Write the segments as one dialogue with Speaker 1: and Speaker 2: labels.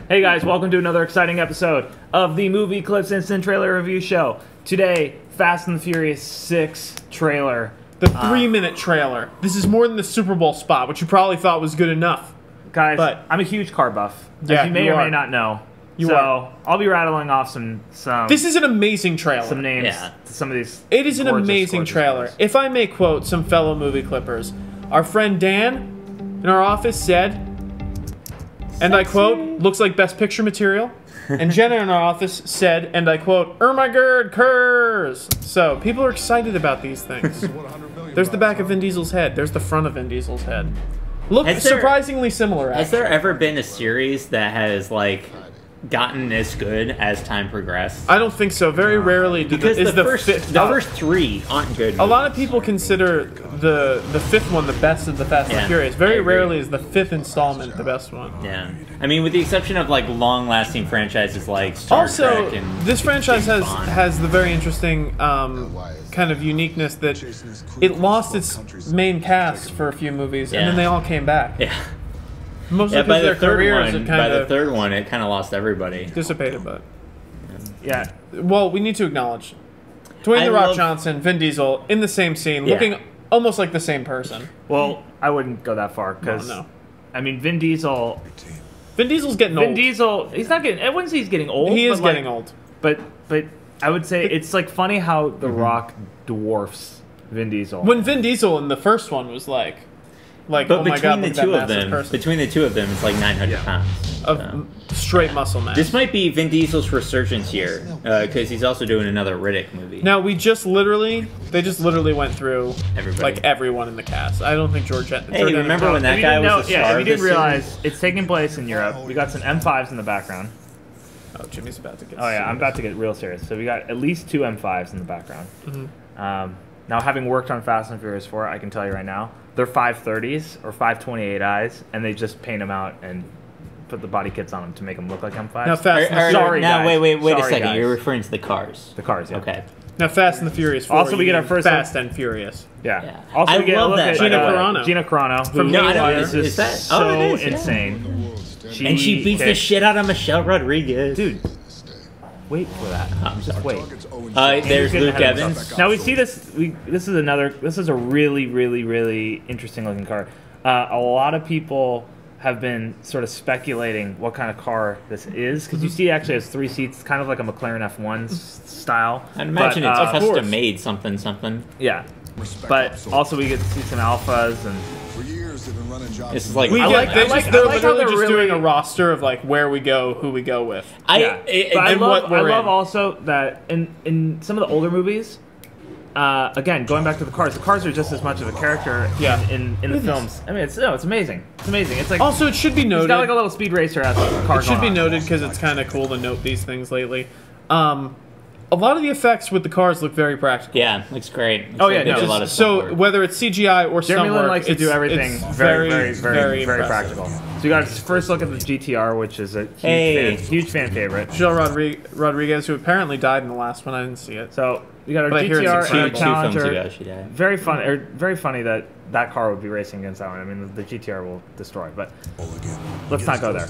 Speaker 1: Hey guys, welcome to another exciting episode of the Movie Clips Instant Trailer Review Show. Today, Fast and the Furious 6 trailer.
Speaker 2: The 3-minute trailer. This is more than the Super Bowl spot, which you probably thought was good enough.
Speaker 1: Guys,
Speaker 2: but
Speaker 1: I'm a huge car buff,
Speaker 2: yeah,
Speaker 1: as you may or may not know. I'll be rattling off some.
Speaker 2: This is an amazing trailer.
Speaker 1: Some names. Yeah. Some of these.
Speaker 2: It is an amazing trailer.
Speaker 1: Cars.
Speaker 2: If I may quote some fellow movie clippers, our friend Dan in our office said, and I quote, "Looks like Best Picture material." And Jenna in our office said, and I quote, "Oh my god, curs!" So people are excited about these things. There's the back of Vin Diesel's head. There's the front of Vin Diesel's head. Look, surprisingly similar. Actually.
Speaker 3: Has there ever been a series that has like gotten as good as time progressed?
Speaker 2: I don't think so. Very rarely do
Speaker 3: because the first three aren't good movies.
Speaker 2: A lot of people consider the fifth one the best of the Fast and Furious. Very rarely is the fifth installment the best one.
Speaker 3: Yeah, I mean, with the exception of like long-lasting franchises like Star Trek and
Speaker 2: this franchise has the very interesting kind of uniqueness that it lost its main cast for a few movies and then they all came back.
Speaker 3: Yeah.
Speaker 2: Mostly because their careers
Speaker 3: by the third one, it kind of lost everybody.
Speaker 2: Dissipated, but
Speaker 1: yeah.
Speaker 2: Well, we need to acknowledge Dwayne "The Rock" Johnson, Vin Diesel in the same scene, looking almost like the same person.
Speaker 1: Well, I wouldn't go that far because I mean, Vin Diesel's getting old. Vin Diesel, he's not getting. I wouldn't say he's getting old.
Speaker 2: He is getting old.
Speaker 1: But I would say it's like funny how The Rock dwarfs Vin Diesel.
Speaker 2: When Vin Diesel in the first one was like,
Speaker 3: but
Speaker 2: oh my god,
Speaker 3: between the two of them, it's like 900 pounds
Speaker 2: of straight muscle mass.
Speaker 3: This might be Vin Diesel's resurgence here because he's also doing another Riddick movie.
Speaker 2: Now they just literally went through like everyone in the cast. I don't think Jordana.
Speaker 3: Hey, remember when that guy was the star?
Speaker 1: Yeah, if you didn't realize, it's taking place in Europe. We got some M5s in the background.
Speaker 2: Oh, Jimmy's about to get.
Speaker 1: Oh yeah, I'm about to get real serious. So we got at least 2 M5s in the background. Now, having worked on Fast and Furious 4, I can tell you right now, they're 530s or 528Is, and they just paint them out and put the body kits on them to make them look like M5s.
Speaker 2: Now,
Speaker 3: wait a second. Guys. You're referring to the cars.
Speaker 1: The cars, yeah.
Speaker 3: Okay.
Speaker 2: Now, Fast and the Furious 4.
Speaker 1: Also, we get our first
Speaker 2: Fast and Furious.
Speaker 1: Yeah. Also, we get a look at
Speaker 2: Gina Carano.
Speaker 1: Gina Carano, who is just so insane.
Speaker 3: And she beats the shit out of Michelle Rodriguez.
Speaker 1: Dude. Wait for that. Just wait.
Speaker 3: There's Luke Evans.
Speaker 1: Now we see this. This is a really, really, really interesting looking car. A lot of people have been sort of speculating what kind of car this is because you see it actually has 3 seats, kind of like a McLaren F1 style.
Speaker 3: I'd imagine it's custom made something.
Speaker 1: Yeah. But also we get to see some alphas and.
Speaker 3: This is like
Speaker 2: they're literally just doing a roster of like where we go, who we go with.
Speaker 1: I love also that in some of the older movies, again going back to the cars are just as much of a character in the films. I mean, it's amazing. It's amazing. It's like
Speaker 2: also it should be noted.
Speaker 1: It's got like a little speed racer as a car.
Speaker 2: It should be noted because it's kind of cool to note these things lately. A lot of the effects with the cars look very practical.
Speaker 3: Yeah, looks great.
Speaker 2: So whether it's CGI or
Speaker 1: Jeremy Lin likes to do everything very practical. So you got to first look at the GTR, which is a huge fan favorite.
Speaker 2: Michelle Rodriguez, who apparently died in the last one. I didn't see it.
Speaker 1: So you got our GTR Challenger.
Speaker 3: 2 films ago she died.
Speaker 1: Very funny that car would be racing against that one. I mean, the GTR will destroy, but let's not go there.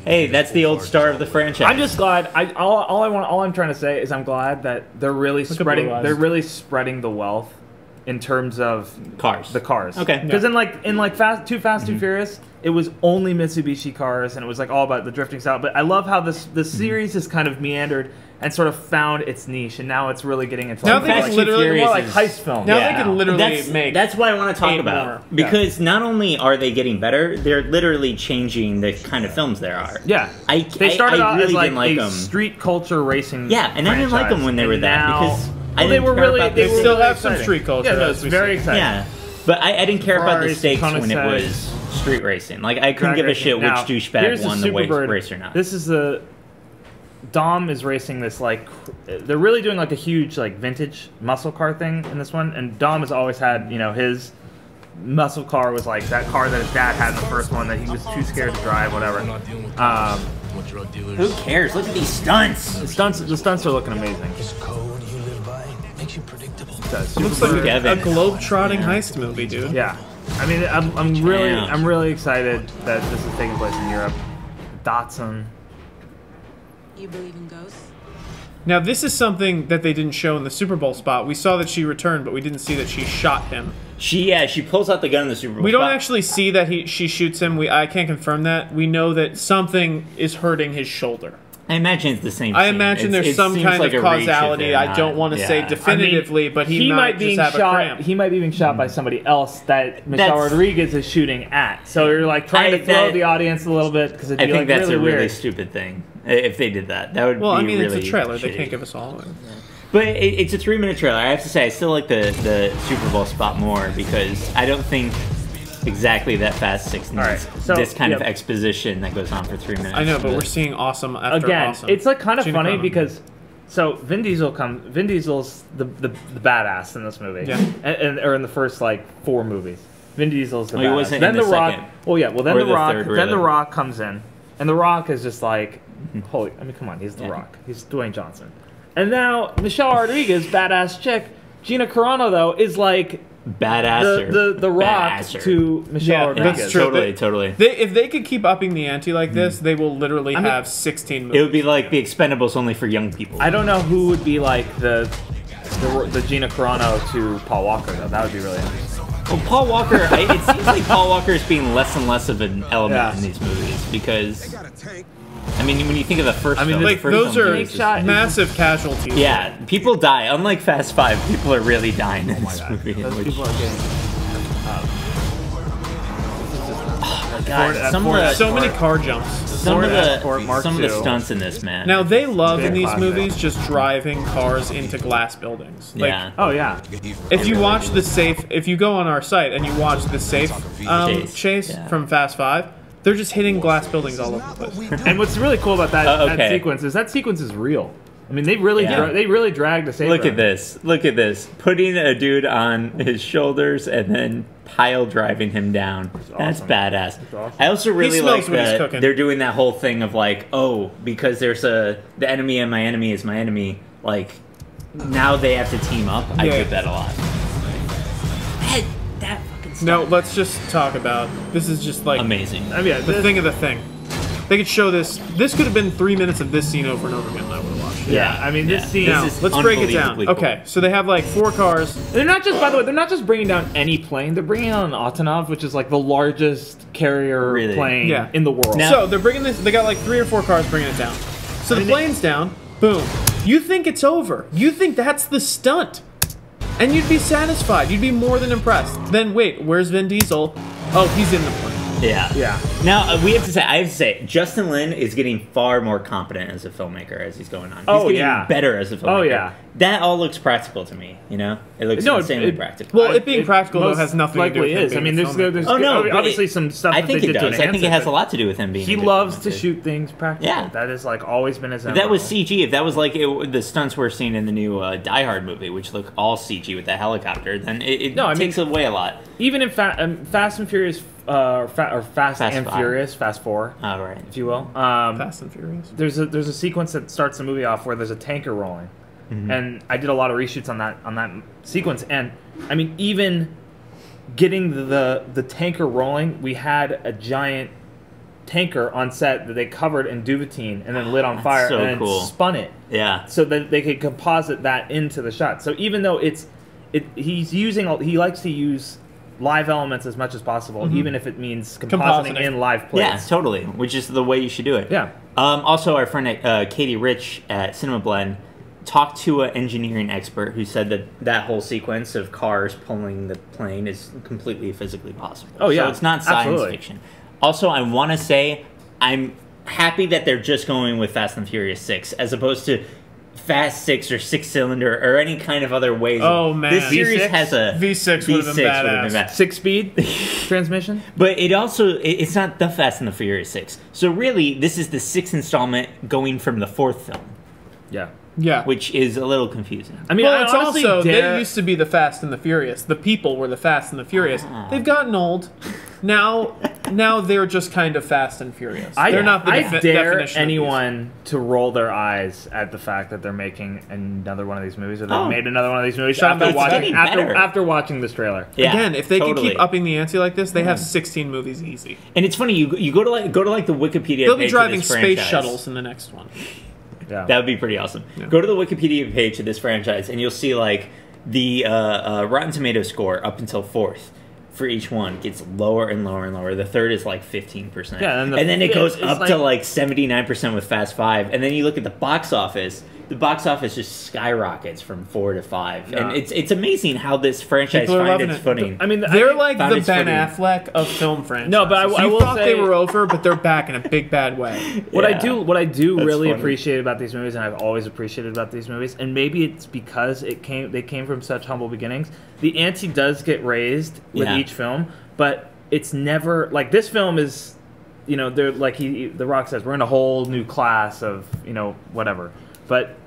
Speaker 3: Hey, that's the old star of the franchise.
Speaker 1: I'm just glad. All I'm trying to say is I'm glad that they're really spreading. They're really spreading the wealth in terms of
Speaker 3: cars.
Speaker 1: The cars.
Speaker 3: Okay.
Speaker 1: Because in Fast and Furious, it was only Mitsubishi cars, and it was like all about the drifting style. But I love how this series has kind of meandered and sort of found its niche, and now it's really getting into
Speaker 2: now they can literally
Speaker 1: more like heist film.
Speaker 2: Now they can literally make.
Speaker 3: That's what I want to talk about because not only are they getting better, they're literally changing the kind of films there are.
Speaker 1: Yeah, they started out as like a street culture racing.
Speaker 3: Yeah, and I didn't like them when they were that because
Speaker 1: they
Speaker 2: still have some street culture.
Speaker 1: Yeah, it's very exciting.
Speaker 3: Yeah, but I didn't care about the stakes when it was street racing. Like I couldn't give a shit which douchebag won the race or not.
Speaker 1: This is Dom is racing this they're really doing like a huge like vintage muscle car thing in this one, and Dom has always had his muscle car was like that car that his dad had in the first one that he was too scared to drive, whatever.
Speaker 3: Who cares? Look at these stunts.
Speaker 1: The stunts are looking amazing.
Speaker 2: It looks like a globe-trotting heist movie, dude.
Speaker 1: Yeah, I mean, I'm really excited that this is taking place in Europe. Datsun.
Speaker 4: You believe in ghosts?
Speaker 2: Now, this is something that they didn't show in the Super Bowl spot. We saw that she returned, but we didn't see that she shot him.
Speaker 3: She pulls out the gun in the Super Bowl
Speaker 2: We don't
Speaker 3: spot.
Speaker 2: actually see that she shoots him. I can't confirm that. We know that something is hurting his shoulder.
Speaker 3: I imagine it's the same
Speaker 2: I
Speaker 3: scene.
Speaker 2: imagine there's some
Speaker 3: seems
Speaker 2: kind
Speaker 3: like
Speaker 2: of
Speaker 3: a reach if
Speaker 2: causality.
Speaker 3: they're
Speaker 2: I
Speaker 3: not-
Speaker 2: don't want to say
Speaker 3: yeah.
Speaker 2: definitively, but he might
Speaker 1: be
Speaker 2: just have a cramp.
Speaker 1: He might be being shot by somebody else that Michelle
Speaker 3: That's-
Speaker 1: Rodriguez is shooting at. So you're like trying to throw the audience a little bit because it'd
Speaker 3: I
Speaker 1: be
Speaker 3: think
Speaker 1: like
Speaker 3: that's
Speaker 1: really
Speaker 3: a really
Speaker 1: weird.
Speaker 3: stupid thing if they did that. That would
Speaker 2: Well,
Speaker 3: be
Speaker 2: I mean,
Speaker 3: really
Speaker 2: it's a trailer. They
Speaker 3: shitty.
Speaker 2: can't give us all of it.
Speaker 3: But it's a 3-minute trailer. I have to say, I still like the Super Bowl spot more because I don't think exactly that Fast 6 needs
Speaker 1: Right, so,
Speaker 3: this kind of
Speaker 1: yeah.
Speaker 3: exposition that goes on for 3 minutes.
Speaker 2: I know, but we're seeing awesome after
Speaker 1: Again,
Speaker 2: awesome.
Speaker 1: it's like kind of
Speaker 2: Gina
Speaker 1: funny
Speaker 2: Carano.
Speaker 1: because so Vin Diesel's the badass in this movie,
Speaker 2: Yeah.
Speaker 1: or in the first like 4 movies. Vin Diesel's the
Speaker 3: Well, he
Speaker 1: badass.
Speaker 3: wasn't
Speaker 1: Then
Speaker 3: in the
Speaker 1: Rock.
Speaker 3: second.
Speaker 1: Well, yeah. Well, then
Speaker 3: Or
Speaker 1: the
Speaker 3: the
Speaker 1: Rock.
Speaker 3: third,
Speaker 1: Then
Speaker 3: really.
Speaker 1: the Rock comes in, and the Rock is just like, holy. I mean, come on, he's the
Speaker 3: Yeah.
Speaker 1: Rock. He's Dwayne Johnson. And now Michelle Rodriguez, badass chick. Gina Carano though is like
Speaker 3: Badasser.
Speaker 1: the Rock
Speaker 3: Badasser.
Speaker 1: to Michelle
Speaker 2: Yeah,
Speaker 1: Rodriguez.
Speaker 2: that's true.
Speaker 3: Totally.
Speaker 2: If they could keep upping the ante like this, they will literally
Speaker 1: mean,
Speaker 2: have 16 movies.
Speaker 3: It would be like the Expendables only for young people.
Speaker 1: I don't know who would be like the Gina Carano to Paul Walker though. That would be really interesting.
Speaker 3: Well, Paul Walker, it seems like Paul Walker is being less and less of an element
Speaker 1: Yeah.
Speaker 3: in these movies because, I mean, when you think of the first film,
Speaker 2: like,
Speaker 3: the first
Speaker 2: those
Speaker 3: film
Speaker 2: are
Speaker 3: is-
Speaker 1: shot-
Speaker 2: massive casualties.
Speaker 3: yeah, people die. Unlike Fast 5, people are really dying in this movie.
Speaker 1: Those
Speaker 3: which-
Speaker 1: people are getting.
Speaker 3: God,
Speaker 1: Ford-
Speaker 3: some of
Speaker 1: Ford-
Speaker 3: the
Speaker 2: So many car jumps.
Speaker 3: some of
Speaker 1: Escort Mark
Speaker 3: the
Speaker 1: II.
Speaker 3: stunts in this, man.
Speaker 2: Now, they love in
Speaker 1: Big
Speaker 2: these
Speaker 1: classic.
Speaker 2: movies just driving cars into glass buildings. Like,
Speaker 3: yeah,
Speaker 1: Oh yeah.
Speaker 2: if you watch the safe, if you go on our site and you watch the safe chase
Speaker 3: Yeah.
Speaker 2: from Fast 5, they're just hitting glass buildings all over the place.
Speaker 1: And what's really cool about that,
Speaker 3: okay.
Speaker 1: that sequence is real. I mean, they really
Speaker 3: Yeah.
Speaker 1: they really dragged a saber.
Speaker 3: Look at this. Look at this. Putting a dude on his shoulders and then pile driving him down. That's
Speaker 1: awesome.
Speaker 3: badass.
Speaker 1: awesome.
Speaker 3: I also really
Speaker 2: smells
Speaker 3: like
Speaker 2: what he's
Speaker 3: that
Speaker 2: cooking.
Speaker 3: they're doing that whole thing of like, oh, because there's the enemy and my enemy is my enemy. Like, now they have to team up. I
Speaker 2: Yeah.
Speaker 3: dig that a lot. That fucking stuff.
Speaker 2: No, let's just talk about, this is just like
Speaker 3: Amazing.
Speaker 1: I mean, yeah,
Speaker 2: the thing of the thing. They could show this. This could have been 3 minutes of this scene over and over again. And I would have watched it.
Speaker 1: Yeah, I mean, this scene-
Speaker 2: Now,
Speaker 3: is
Speaker 2: let's break it down.
Speaker 3: unbelievably cool.
Speaker 2: Okay, so they have like 4 cars.
Speaker 1: They're not just, by the way, they're not just bringing down any plane. They're bringing down an Antonov, which is like the largest carrier
Speaker 3: Really?
Speaker 1: plane
Speaker 2: Yeah.
Speaker 1: in the world.
Speaker 3: Now-
Speaker 2: So they're bringing this. They got like 3 or 4 cars bringing it down. So the plane's down. Boom. You think it's over. You think that's the stunt. And you'd be satisfied. You'd be more than impressed. Then wait, where's Vin Diesel? Oh, he's in the plane.
Speaker 3: Yeah.
Speaker 1: Yeah.
Speaker 3: Now I have to say, Justin Lin is getting far more competent as a filmmaker as he's going on. He's
Speaker 1: Oh,
Speaker 3: getting
Speaker 1: yeah.
Speaker 3: better as a filmmaker.
Speaker 1: Oh, yeah.
Speaker 3: That all looks practical to me. You know, it looks
Speaker 1: No,
Speaker 3: insanely
Speaker 1: it-
Speaker 3: practical.
Speaker 2: Well, it being practical, though,
Speaker 1: most
Speaker 2: has nothing to do with
Speaker 1: likely
Speaker 2: him
Speaker 1: is. I
Speaker 2: being
Speaker 1: mean,
Speaker 2: a
Speaker 1: there's
Speaker 3: Oh, no, but
Speaker 1: obviously
Speaker 3: it-
Speaker 1: some stuff
Speaker 3: I
Speaker 1: that
Speaker 3: think
Speaker 1: they
Speaker 3: it
Speaker 1: did to
Speaker 3: does. I
Speaker 1: enhance
Speaker 3: think it has
Speaker 1: but
Speaker 3: a lot to do with him being.
Speaker 1: He
Speaker 3: a good
Speaker 1: loves to
Speaker 3: filmmaker.
Speaker 1: shoot things practical.
Speaker 3: Yeah.
Speaker 1: That has like always been his.
Speaker 3: If that was
Speaker 1: MO.
Speaker 3: CG, if that was like the stunts we're seeing in the new Die Hard movie, which look all CG with that helicopter, then it
Speaker 1: No, I mean-
Speaker 3: takes away a lot.
Speaker 1: Even in Fast and Furious, or Fast and
Speaker 3: 5.
Speaker 1: Furious, Fast 4,
Speaker 3: All right.
Speaker 1: if you will.
Speaker 2: Fast and Furious.
Speaker 1: There's a sequence that starts the movie off where there's a tanker rolling,
Speaker 3: Mm-hmm.
Speaker 1: and I did a lot of reshoots on that sequence. And I mean, even getting the tanker rolling, we had a giant tanker on set that they covered in duvetine and then lit on
Speaker 3: That's
Speaker 1: fire
Speaker 3: so
Speaker 1: and then
Speaker 3: cool.
Speaker 1: spun it
Speaker 3: Yeah.
Speaker 1: so that they could composite that into the shot. So even though he likes to use live elements as much as possible, even if it means compositing
Speaker 2: Compositing.
Speaker 1: in live plates.
Speaker 3: Yeah, totally. Which is the way you should do it.
Speaker 1: Yeah.
Speaker 3: Also, our friend Katie Rich at Cinema Blend talked to an engineering expert who said that whole sequence of cars pulling the plane is completely physically possible.
Speaker 1: Oh, yeah.
Speaker 3: So it's not science
Speaker 1: Absolutely.
Speaker 3: fiction. Also, I want to say I'm happy that they're just going with Fast and Furious 6 as opposed to Fast 6 or 6-cylinder or any kind of other ways.
Speaker 2: Oh, man.
Speaker 3: This series
Speaker 1: V6?
Speaker 3: has a
Speaker 2: V6 would have been badass.
Speaker 1: 6-speed transmission.
Speaker 3: But it's not the Fast and the Furious 6. So really, this is the 6th installment going from the 4th film,
Speaker 1: Yeah.
Speaker 2: Yeah.
Speaker 3: which is a little confusing.
Speaker 1: I mean,
Speaker 2: Well,
Speaker 1: I
Speaker 2: it's
Speaker 1: honestly
Speaker 2: also,
Speaker 1: dare-
Speaker 2: they used to be the Fast and the Furious. The people were the Fast and the Furious. They've gotten old. Now they're just kind of Fast and Furious.
Speaker 1: I
Speaker 2: They're not the
Speaker 1: I dare
Speaker 2: definition of
Speaker 1: anyone to roll their eyes at the fact that they're making another one of these movies, or they've made another one of these movies
Speaker 2: Shut up,
Speaker 1: after watching this trailer.
Speaker 3: Yeah,
Speaker 2: Again, if they
Speaker 3: totally.
Speaker 2: can keep upping the ante like this, they have 16 movies easy.
Speaker 3: And it's funny, you go to like the Wikipedia
Speaker 2: They'll
Speaker 3: page
Speaker 2: be driving
Speaker 3: of this
Speaker 2: space
Speaker 3: franchise.
Speaker 2: shuttles in the next one.
Speaker 1: Yeah.
Speaker 3: That would be pretty awesome.
Speaker 2: Yeah.
Speaker 3: Go to the Wikipedia page of this franchise, and you'll see like the Rotten Tomato score up until 4th for each one gets lower and lower and lower. The third is like 15%.
Speaker 1: Yeah,
Speaker 3: and then it goes
Speaker 1: it's
Speaker 3: up
Speaker 1: like-
Speaker 3: to like 79% with Fast 5. And then you look at the box office. The box office just skyrockets from 4 to 5.
Speaker 1: Yeah.
Speaker 3: And it's amazing how this franchise
Speaker 2: People are
Speaker 3: finds
Speaker 2: loving
Speaker 3: its
Speaker 2: it.
Speaker 3: footing.
Speaker 1: I mean,
Speaker 2: They're like
Speaker 3: found
Speaker 2: the
Speaker 3: its
Speaker 2: Ben
Speaker 3: footing.
Speaker 2: Affleck of film franchises.
Speaker 1: No, but I
Speaker 2: you
Speaker 1: will
Speaker 2: thought they
Speaker 1: say-
Speaker 2: were over, but they're back in a big bad way.
Speaker 1: What I
Speaker 3: Yeah.
Speaker 1: do
Speaker 3: That's
Speaker 1: really
Speaker 3: funny.
Speaker 1: appreciate about these movies, and I've always appreciated about these movies, and maybe it's because they came from such humble beginnings. The ante does get raised with
Speaker 3: Yeah.
Speaker 1: each film, but it's never like this film is, they're like The Rock says, we're in a whole new class of whatever, but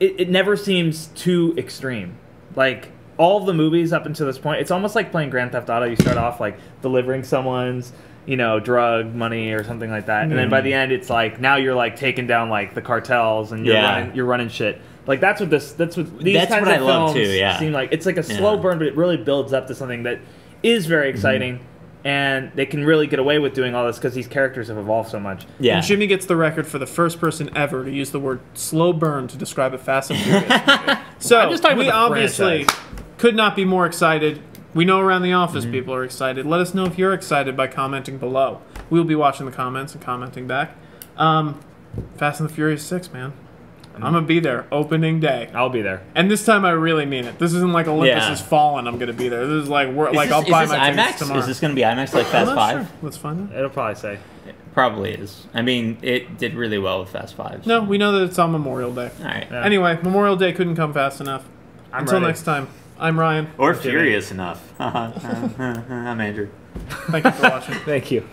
Speaker 1: it never seems too extreme. Like all of the movies up until this point, it's almost like playing Grand Theft Auto. You start off like delivering someone's drug money or something like that, and then by the end it's like now you're like taking down like the cartels and you're running shit. Like that's what these kinds of
Speaker 3: I love
Speaker 1: films
Speaker 3: too, yeah.
Speaker 1: seem like. It's like a slow burn, but it really builds up to something that is very exciting. And they can really get away with doing all this because these characters have evolved so much.
Speaker 3: Yeah.
Speaker 2: And Jimmy gets the record for the first person ever to use the word slow burn to describe a Fast and Furious movie. So
Speaker 1: I'm just talking
Speaker 2: we
Speaker 1: about the
Speaker 2: obviously
Speaker 1: franchise.
Speaker 2: could not be more excited. We know around the office people are excited. Let us know if you're excited by commenting below. We'll be watching the comments and commenting back. Fast and the Furious 6, man. I'm going to be there opening day.
Speaker 1: I'll be there.
Speaker 2: And this time I really mean it. This isn't like Olympus
Speaker 3: Yeah.
Speaker 2: Has Fallen. I'm going to be there. This is like I'll
Speaker 3: is
Speaker 2: buy
Speaker 3: this
Speaker 2: my tickets
Speaker 3: IMAX?
Speaker 2: tomorrow.
Speaker 3: Is this going to be IMAX like
Speaker 2: I'm
Speaker 3: Fast
Speaker 2: not
Speaker 3: 5?
Speaker 2: sure. Let's find out.
Speaker 1: It'll probably say.
Speaker 3: Probably is. I mean, it did really well with Fast 5.
Speaker 2: No, we know that it's on Memorial Day.
Speaker 3: All right.
Speaker 1: Yeah.
Speaker 2: Anyway, Memorial Day couldn't come fast enough. Until
Speaker 1: ready.
Speaker 2: next time, I'm Ryan.
Speaker 3: Or furious enough. I'm Andrew.
Speaker 2: Thank you for watching.
Speaker 1: Thank you.